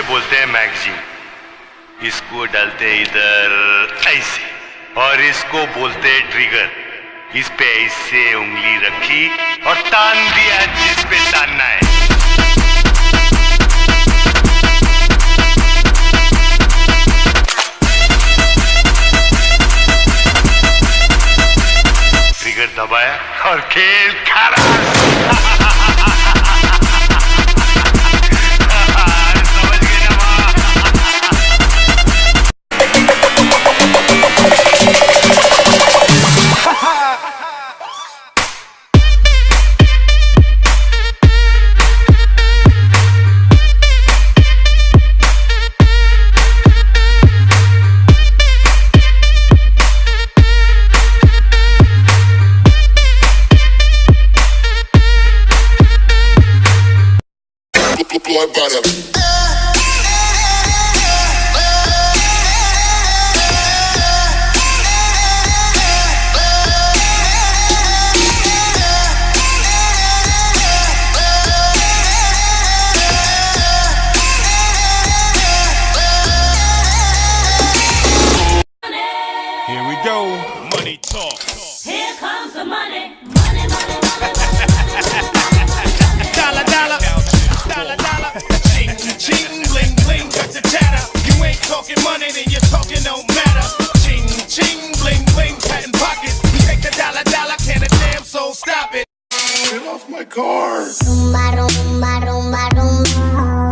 बोलते हैं मैगजीन, इसको डालते इधर ऐसे, और इसको बोलते हैं ट्रिगर। इस पे ऐसे उंगली रखी और तान दिया जिस पे तानना है। ट्रिगर दबाया और खेल खराब। Here we go. Money talk. Here comes the money. Money, money, money. Dollar, dollar. Dollar, dollar. Ching, ching, bling, bling, got the chatter. You ain't talking money, then your talking don't matter. Ching, ching, bling, bling, patent pockets. You take the dollar, dollar, can a damn soul stop it? Get off my car. Rumba, rumba, rumba, rumba.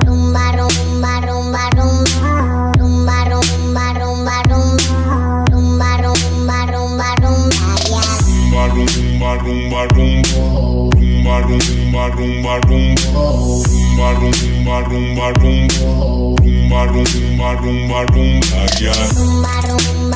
Rumba, rumba, rumba, rumba. Rumba, rumba, rumba, rumba. Rumba, rumba, rumba, rumba. Yeah. Rumba, rumba, rumba. Rumba, rumba, rumba, rumba. Rumba, rumba, rumba, rumba. Rumba, rumba, rumba, rumba. Yeah. Rumba, rumba.